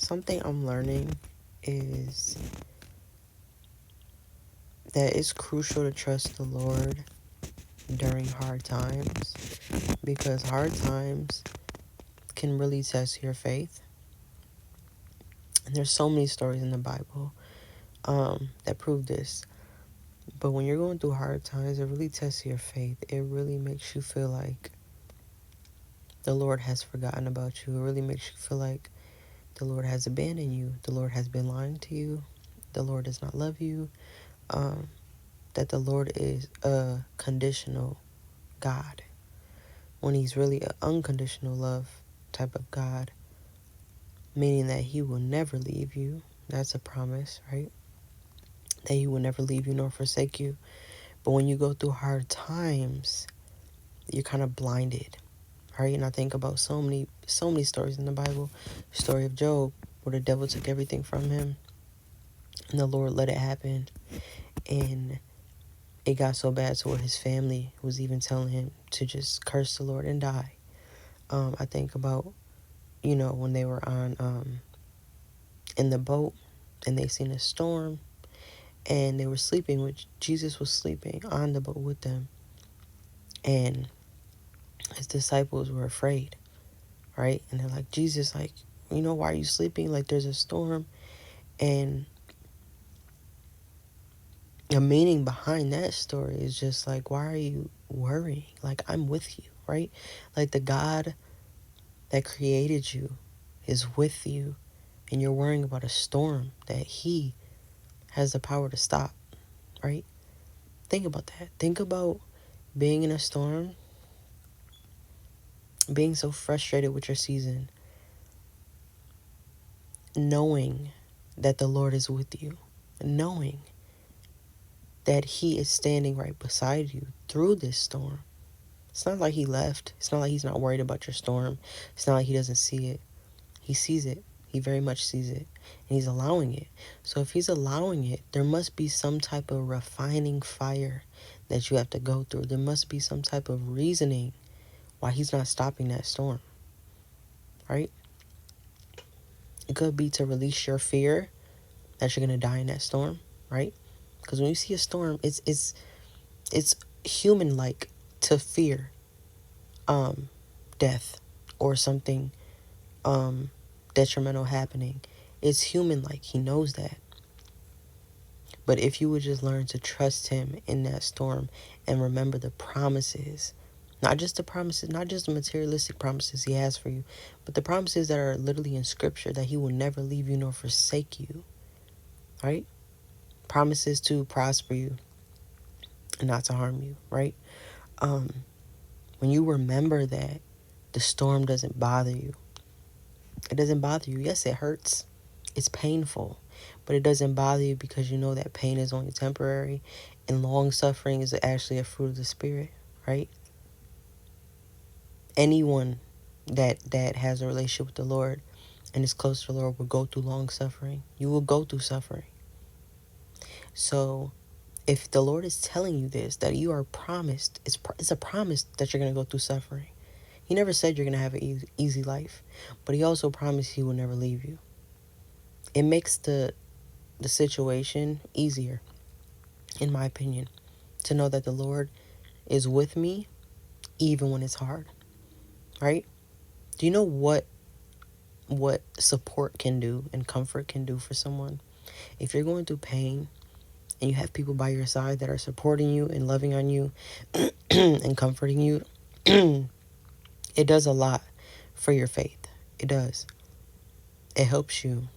Something I'm learning is that it's crucial to trust the Lord during hard times, because hard times can really test your faith. And there's so many stories in the Bible that prove this. But when you're going through hard times, it really tests your faith. It really makes you feel like the Lord has forgotten about you. It really makes you feel like the Lord has abandoned you. The Lord has been lying to you. The Lord does not love you. Um, that the Lord is a conditional God, when He's really an unconditional love type of God, meaning that He will never leave you. That's a promise, right? That He will never leave you nor forsake you. But when you go through hard times, you're kind of blinded, right? And I think about so many stories in the Bible. The story of Job, where the devil took everything from him, and the Lord let it happen. And it got so bad to where his family was even telling him to just curse the Lord and die. I think about, when they were on in the boat and they seen a storm and they were sleeping, which Jesus was sleeping on the boat with them. And his disciples were afraid, right? And they're like, Jesus, like, why are you sleeping? Like, there's a storm. And the meaning behind that story is just like, why are you worrying? Like, I'm with you, right? Like, the God that created you is with you, and you're worrying about a storm that He has the power to stop, right? Think about that. Think about being in a storm, being so frustrated with your season, knowing that the Lord is with you, knowing that He is standing right beside you through this storm. It's not like He left. It's not like He's not worried about your storm. It's not like He doesn't see it. He sees it. He very much sees it. And He's allowing it. So if He's allowing it, there must be some type of refining fire that you have to go through. There must be some type of reasoning why He's not stopping that storm, right? It could be to release your fear that you're going to die in that storm, right? Because when you see a storm, it's human-like to fear death or something detrimental happening. It's human-like. He knows that. But if you would just learn to trust Him in that storm and remember the promises, not just the promises, not just the materialistic promises He has for you, but the promises that are literally in Scripture, that He will never leave you nor forsake you, right? Promises to prosper you and not to harm you, right? When you remember that, the storm doesn't bother you. It doesn't bother you. Yes, it hurts. It's painful. But it doesn't bother you because you know that pain is only temporary, and long suffering is actually a fruit of the Spirit, right? Anyone that has a relationship with the Lord and is close to the Lord will go through long suffering. You will go through suffering. So if the Lord is telling you this, that you are promised, it's a promise that you're going to go through suffering. He never said you're going to have an easy life, but He also promised He will never leave you. It makes the situation easier, in my opinion, to know that the Lord is with me even when it's hard, right? Do you know what support can do and comfort can do for someone? If you're going through pain and you have people by your side that are supporting you and loving on you and comforting you, it does a lot for your faith. It does. It helps you.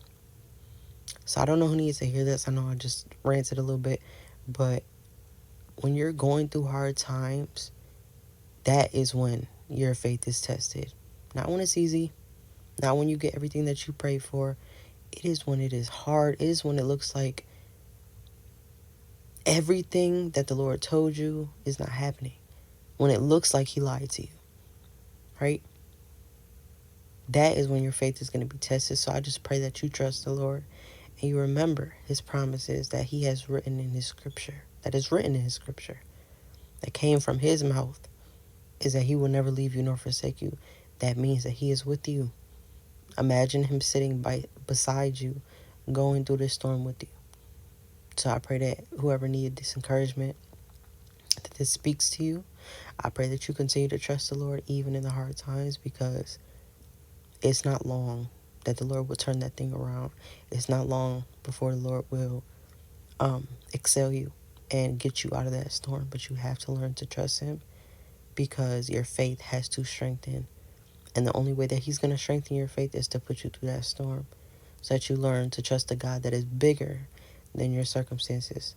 So I don't know who needs to hear this. I know I just ranted a little bit, but when you're going through hard times, that is when your faith is tested. Not when it's easy, not when you get everything that you pray for. It is when it is hard. It is when it looks like everything that the Lord told you is not happening. When it looks like He lied to you, right? That is when your faith is going to be tested. So I just pray that you trust the Lord and you remember His promises that He has written in His Scripture, that is written in His Scripture, that came from His mouth, is that He will never leave you nor forsake you. That means that He is with you. Imagine him sitting beside you, going through this storm with you. So I pray that whoever needed this encouragement, that this speaks to you. I pray that you continue to trust the Lord even in the hard times, because it's not long that the Lord will turn that thing around. It's not long before the Lord will excel you and get you out of that storm. But you have to learn to trust him, because your faith has to strengthen. And the only way that he's going to strengthen your faith is to put you through that storm, so that you learn to trust a God that is bigger than your circumstances.